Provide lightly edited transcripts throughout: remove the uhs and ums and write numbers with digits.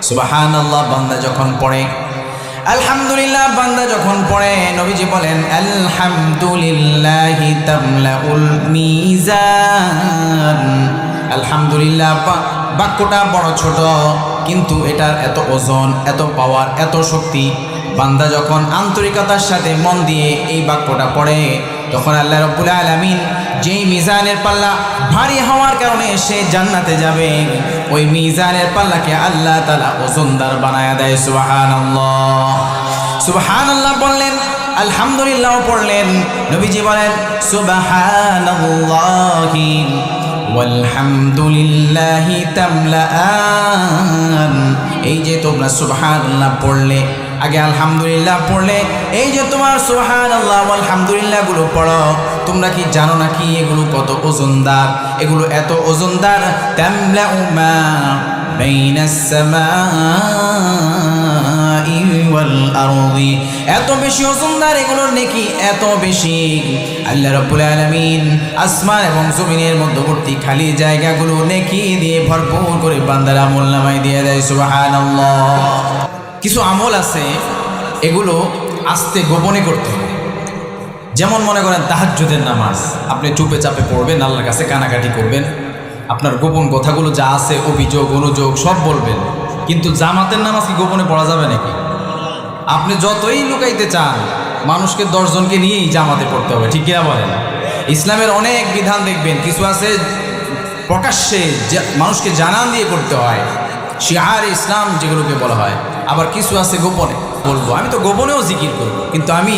সুবহানাল্লাহ বান্দা যখন পড়ে, আলহামদুলিল্লাহ বান্দা যখন পড়ে, নবীজি বলেন আলহামদুলিল্লাহি তামলাউল মিজান। আলহামদুলিল্লাহ বাক্যটা বড় ছোট, কিন্তু এটার এত ওজন, এত পাওয়ার, এত শক্তি। বান্দা যখন আন্তরিকতার সাথে মন দিয়ে এই বাক্যটা পড়ে, তখন আল্লাহ রাব্বুল আলামিন যেই মিজানের পাল্লা ভারী হওয়ার কারণে সে জান্নাতে যাবে, ওই মিজানের পাল্লাকে আল্লাহ তাআলা ওজনদার বানায়া দেয়। সুবহানাল্লাহ, সুবহানাল্লাহ বললেন, আলহামদুলিল্লাহ পড়লেন। নবীজি বলেন সুবহানাল্লাহি ওয়ালহামদুলিল্লাহি তামলাআন। এই যে তোমরা সুবহানাল্লাহ পড়লে, আগে আলহামদুলিল্লাহ পড়লে, এই যে তোমার সুবহানাল্লাহ আলহামদুলিল্লাহ গুলো পড়ো, তোমরা কি জানো নাকি এগুলো কত ওজনদার? এগুলো এত ওজনদার, তামলাউ মা বাইনাস সামাই ওয়াল আরদি, এত বেশি ওজনদার এগুলোর নেকি এত বেশি। আল্লাহ রাব্বুল আলামিন আসমান এবং জমিনের মধ্যবর্তী খালি জায়গাগুলো নেকি দিয়ে ভরপুর করে বান্দার আমলনামায় দিয়ে দেয়। সুবহানাল্লাহ। কিছু আমল আছে এগুলো আস্তে গোপনে করতে হবে। যেমন মনে করেন তাহাজ্জুদের নামাজ আপনি চুপে চাপে পড়বেন, আল্লাহর কাছে কানাকাটি করবেন, আপনার গোপন কথাগুলো যা আছে অভিযোগ অনুযোগ সব বলবেন। কিন্তু জামাতের নামাজ কি গোপনে পড়া যাবে নাকি? আপনি যতই লুকাইতে চান, মানুষকে 10 জনকে নিয়েই জামাতে পড়তে হবে, ঠিক কিনা বলেন? ইসলামের অনেক বিধান দেখবেন, কিছু আছে প্রকাশ্যে মানুষকে জানান দিয়ে করতে হয়, শিআর ইসলাম যেগুলোকে বলা হয়। আবার কিছু আছে গোপনে বলবো। আমি তো গোপনেও জিকির করব, কিন্তু আমি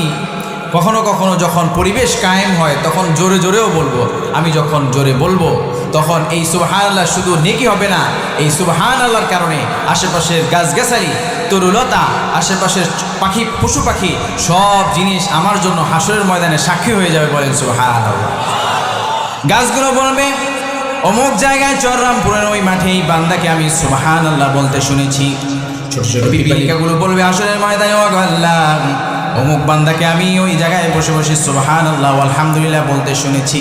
কখনো কখনো যখন পরিবেশ কায়েম হয় তখন জোরে জোরেও বলবো। আমি যখন জোরে বলবো তখন এই সুবহানাল্লাহ শুধু নেকি হবে না, এই সুবহানাল্লাহর কারণে আশেপাশের গাছগাছালি, তরুলতা, আশেপাশের পাখি, পশু পাখি সব জিনিস আমার জন্য হাসরের ময়দানে সাক্ষী হয়ে যাবে। বলেন সুবহানাল্লাহ। গাছগুলো বলবে অমুক জায়গায় চররামপুরের ওই মাঠে এই বান্দাকে আমি সুবহানাল্লাহ বলতে শুনেছি। ছোট ছোট পিপিলিকাগুলো বলবে হাসরের ময়দানে, ও আল্লাহ অমুক বান্দাকে আমি ওই জায়গায় বসে বসে সুবহানাল্লাহ আলহামদুলিল্লাহ বলতে শুনেছি।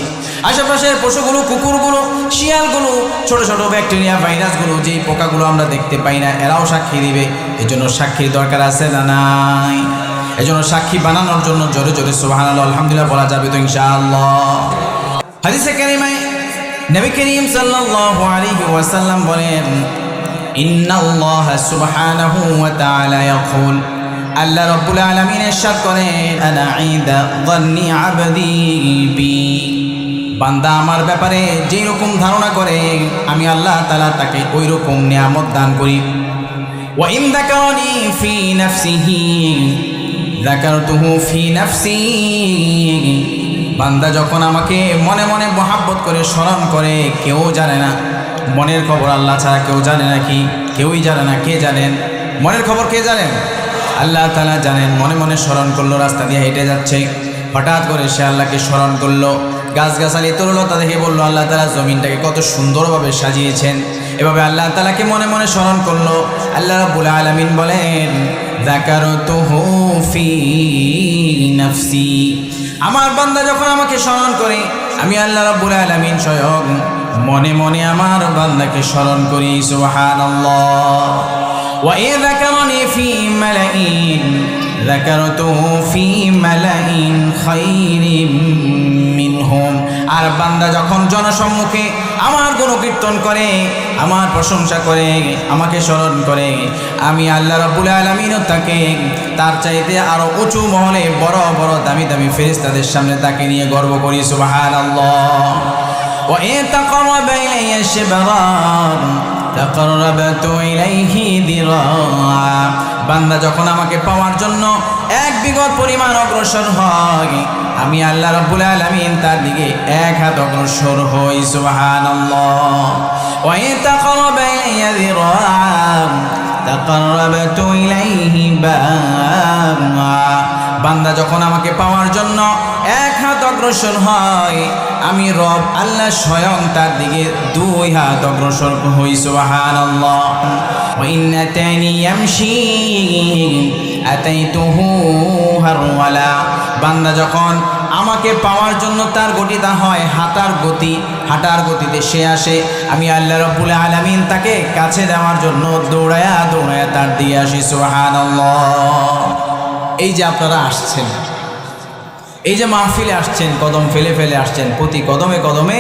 আশেপাশের পশুগুলো, কুকুরগুলো, শিয়ালগুলো, ছোট ছোট ব্যাকটেরিয়া, ভাইরাসগুলো, যেই পোকাগুলো আমরা দেখতে পাই না, এরাও সাক্ষী দিবে। এজন্য সাক্ষীর দরকার আছে না নাই? এজন্য সাক্ষী বানানোর জন্য জোরে জোরে সুবহানাল্লাহ আলহামদুলিল্লাহ বলা যাবে তো ইনশাআল্লাহ। হাদিসে কারিমায় নবী করিম সাল্লাল্লাহু আলাইহি ওয়াসাল্লাম বলেন ইন্নাল্লাহা সুবহানাহু ওয়া তাআলা ইয়াকুল, আল্লাহ রাব্বুল আলামিন ইরশাদ করেন আনা ইনদা যান্নি আবদি বি, বান্দা আমার ব্যাপারে যেই রকম ধারণা করে আমি আল্লাহ তাআলা তাকে ওই রকম নিয়ামত দান করি। ওয়া ইন যাকারানি ফি নাফসিহি যাকারতুহু ফি নাফসি, বান্দা যখন আমাকে মনে মনে মহাব্বত করে স্মরণ করে, কেউ জানে না মনের খবর, আল্লাহ ছাড়া কেউ জানে নাকি? কেউই জানে না। কে জানেন মনের খবর? কে জানেন? আল্লাহ তাআলা জানেন। মনে মনে স্মরণ করলো, রাস্তা দিয়ে হেঁটে যাচ্ছে, হঠাৎ করে সে আল্লাহকে স্মরণ করলো, গাছগাছালি তরুলতা দেখে বললো আল্লাহ তাআলা জমিনটাকে কত সুন্দরভাবে সাজিয়েছেন। এভাবে আল্লাহ তাআলাকে মনে মনে স্মরণ করলো। আল্লাহ রাব্বুল আলামিন বলেন যাকারতুহু ফি নাফসি, আমার বান্দা যখন আমাকে স্মরণ করে, আমি আল্লাহ রাব্বুল আলামিন স্বয়ং মনে মনে আমার বান্দাকে স্মরণ করি। সুবহানাল্লাহ। ওয়া ইন যাকারানি ফি মালাইন যাকারতুহু ফি মালাইন খায়রিম মিনহুম, আর বান্দা যখন জনসম্মুখে আমার গুণকীর্তন করে, আমার প্রশংসা করে, আমাকে স্মরণ করে, আমি আল্লাহ রাব্বুল আলামিনও তাকে তার চাইতে আরো উঁচু মহলে বড় বড় দামি দামি ফেরেশতাদের সামনে তাকে নিয়ে গর্ব করি। সুবহানাল্লাহ। ওয়া ইন তাকাররাবা ইলাইয়া শিবরান তাকাররাবতু ইলাইহি দিরা, বান্দা যখন আমাকে পাওয়ার জন্য 1 বিঘত পরিমাণ অগ্রসর হয়, আমি আল্লাহ রাব্বুল আলামিন তার দিকে 1 হাত অগ্রসর হই। সুবহানাল্লাহ। ওয়া ইন তাকাররাবা ইলাইয়া দিরাআন তাকাররাবতু ইলাইহি বা'আ, বান্দা যখন আমাকে পাওয়ার জন্য 1 হাত অগ্রসর হয়, আমি রব আল্লাহ স্বয়ং তার দিকে 2 হাত অগ্রসর হই। সুবহানাল্লাহ। ওয়া ইন্নাতানি ইয়ামশি আতাইতুহু হারওয়ালা, বান্দা যখন আমার আমাকে পাওয়ার জন্য তার গতিটা হয় হাঁটার গতি, হাঁটার গতিতে সে আসে, আমি আল্লাহ রাব্বুল আলামিন তাকে কাছে দেওয়ার জন্য দৌড়ায়া দৌড়ায়া তার দিয়ে আসি। সুবহানাল্লাহ। এই যে আপনারা আসছেন, এই যে মাহফিলে আসছেন, কদম ফেলে ফেলে আসছেন, প্রতি কদমে কদমে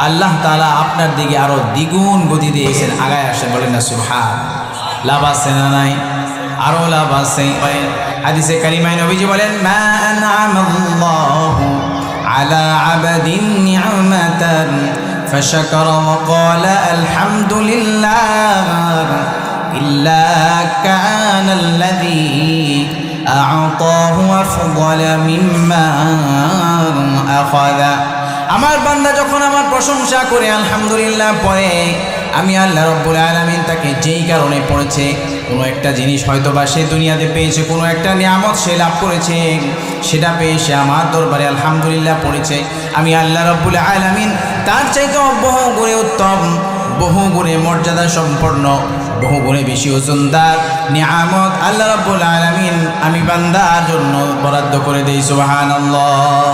আল্লাহ তাআলা আপনার দিকে আরো দ্বিগুণ গতি দিয়েছেন, আগায় আসেন, বলেন না সুবহান। লাভ আছে না নাই? আরো লাভ আছে। হাদিসে কারিমায় নবীজি বলেন, মা আনআমাল্লাহু আলা আবদিন নি'মাতান ফাশাকারা ওয়া ক্বালা আলহামদুলিল্লাহ ইল্লা কানাল্লাযী আ'তাহু আফদালা মিম্মা আখাযা। আমার বান্দা যখন আমার প্রশংসা করে আলহামদুলিল্লাহ পড়ে, আমি আল্লাহ রাব্বুল আলামিন তাকে যেই কারণে পড়েছে, কোনো একটা জিনিস হয়তো বা সে দুনিয়াতে পেয়েছে, কোনো একটা নিয়ামত সে লাভ করেছে, সেটা পেয়ে সে আমার দরবারে আলহামদুলিল্লাহ পড়েছে, আমি আল্লাহ রাব্বুল আলামিন তার চাইতে বহু গুণে উত্তম, বহু গুণে মর্যাদা সম্পন্ন, বহু গুণে বেশি ওজনদার নিয়ামত আল্লাহ রাব্বুল আলামিন আমি বান্দার জন্য বরাদ্দ করে দেই। সুবহানাল্লাহ।